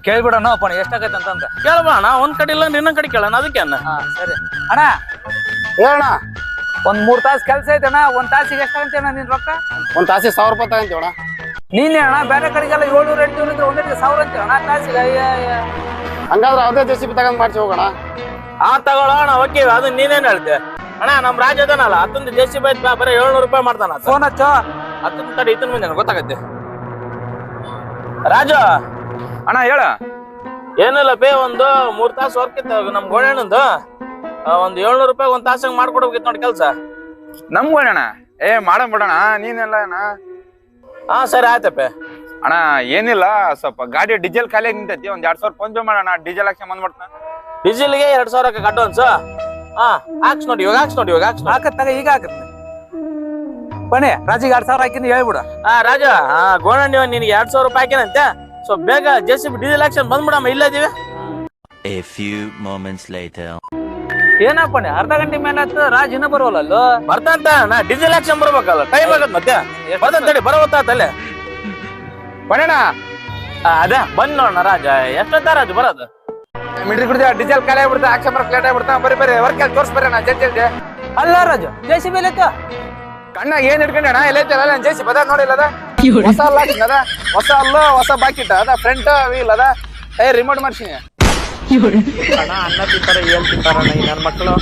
ಕೇಳ್ಬಿಡಣ ಅಪ್ಪಣ ಎಷ್ಟಾಗೈತೆ ಅಂತಂದ ಕೇಳ್ಬೋಣ ಒಂದ್ ಕಡೆ ಇಲ್ಲ ಇನ್ನೊಂದ್ ಕಡೆ ಕೇಳೋಣ ಅದಕ್ಕೆ ಅನ್ನ ಸರಿ ಅಣ್ಣ ಹೇಳಣ್ಣ. ಒಂದ್ 3 ತಾಸು ಕೆಲ್ಸ ಐತಣ್ಣ, ಒಂದ್ ತಾಸಿಗೆ ಎಷ್ಟಾಗಂತೇಣ ನಿನ್ ರೊಕ್ಕ? ಒಂದ್ ತಾಸಿಗೆ 1000 ರೂಪಾಯಿ ತಗಂತೀವಣ. ನೀನೇ ಅಣ್ಣ, ಬೇರೆ ಕಡೆಗೆಲ್ಲ 700 800 ಇದ್ರೆ ಒಂದೇ 1000 ಅಂತೀವಣ್ಣ ತಾಸಿಗೆ. ಹಂಗಾದ್ರೆ ಅದೇ JCB ತಗೊಂಡ್ ಮಾಡ್ಸಿ ಹೋಗೋಣ. ತಗೊಳ್ಳೋಣ ಓಕೆ. ಅದನ್ನ ನೀನೇನ್ ಹೇಳ್ತೆ ಅಣ್ಣ? ನಮ್ ರಾಜ ಅದನಲ್ಲ ಅತ್ತೊಂದು JCB ಬರೀ 700 ರೂಪಾಯಿ ಮಾಡ್ತಾನ. ಫೋನ್ ಹಚ್ಚೋ. ಅತ್ತೊಂದು ತಡಿ ಇದನ್ ಮುಂದೆ ಗೊತ್ತಾಗತ್ತೆ. ರಾಜ ಅಣ್ಣ ಹೇಳ. ಏನಿಲ್ಲ ಬೇ, ಒಂದು 3 ತಾಸು ವರ್ಕ್ ಇತ್ತು ನಮ್ ಗೋಣಣ್ಣಂದು. ಒಂದ್ 700 ರೂಪಾಯಿ ಒಂದ್ ತಾಸಂಗ್ ಮಾಡ್ಕೊಡ್ಬೇಕಿತ್ತು ನೋಡಿ ಕೆಲ್ಸ. ನಮ್ಗೋಣ ಮಾಡಂ ಬಿಡೋಣ. ನೀನೆಲ್ಲ ಸರಿ ಆಯ್ತಪ್ಪ. ಅಣ್ಣ ಏನಿಲ್ಲ, ಸ್ವಲ್ಪ ಗಾಡಿ ಡೀಸೆಲ್ ಖಾಲಿ ನಿಂತೈತಿ. ಒಂದ್ 2000 ಫೋನ್ ಪೇ ಮಾಡೋಣ, ಡೀಸೆಲ್ ಹಾಕಿ ಬಂದ್ಬಿಡ್ತಾನ. ಡೀಸೆಲ್ಗೆ 2000 ಅಡ್ವಾನ್ಸ್. ಹಾಕ್ಸ್ ನೋಡಿ ಇವಾಗ, ಹಾಕತ್ತಾಗ ಈಗ ಹಾಕತ್ತೆ ಬನ್ನಿ. ರಾಜಿಗೆ 2000 ಹಾಕಿನಿ ಹೇಳ್ಬಿಡು. ರಾಜ ಗೋಣಣ್ಣ ನಿನ್ಗೆ 2000 ರೂಪಾಯಿ ಹಾಕಿನಂತೆ. ಸೊ ಬೇಗ JCB ಡೀಸೆಲ್ ಹಾಕ್ಸನ್ ಬಂದ್ಬಿಡಮ್ಮ, ಇಲ್ಲದೀವಿ. A few moments later. ಏನಪ್ಪಣೆ ಅರ್ಧ ಗಂಟೆ ಮೇಲೆ ಆಯ್ತು, ರಾಜ್ ಇನ್ನ ಬರೋಲ್ಲ. ಬರ್ತಂತ ನಾ ಡೀಸೆಲ್ ಹಾಕ್ಸನ್ ಬರ್ಬೇಕಲ್ಲ, ಟೈಮ್ ಆಗತ್ ಮತ್ತೆ. ಬರ್ತಂತಡಿ ಬರೋತ್ತಾತಲ್ಲೇ ಬಣ್ಣ ಅದೇ ಬಂದ್ ನೋಡೋಣ. ರಾಜ ಎಷ್ಟೊತ್ತ ರಾಜು ಬರೋದು? ಮಿಡ್ರಿ ಕುಡಿದ ಡೀಸೆಲ್ ಖಾಲಿ ಆಗ್ಬಿಡ್ತಾ, ಹಾಕ್ಸ ಬರಕ್ ಲೇಟ್ ಆಗ್ಬಿಡ್ತಾ. ಬರ್ರಿ ವರ್ಕ್ ತೋರ್ಸ್ ಬರ್ರಿ ಅಣ್ಣ ಜಲ್ದಿ. ಅಲ್ಲ ರಾಜು JCB ಲೆಕ್ಕ ಕಣ್ಣ ಏನ್ ಇಟ್ಕೊಂಡೆ ಎಲ್ಲ ಐತಲ್ಲ JCB ಅದ ನೋಡಿಲ್ಲ. ಅದ ಹೊಸ ಅಲ್ಲ ಅದ, ಹೊಸ ಅಲ್ಲೋ ಹೊಸ ಬಾಕಿಟ್ ಅದ, ಫ್ರಂಟ್ ವೀಲ್ ಅದ, ರಿಮೋಟ್ ಮಾಡ್ಸಿನಿ. ಅನ್ನ ತಿಂತಾರ ಏನ್ ತಿಂತಾರಣ್ಣ ಈ ನನ್ನ ಮಕ್ಕಳು?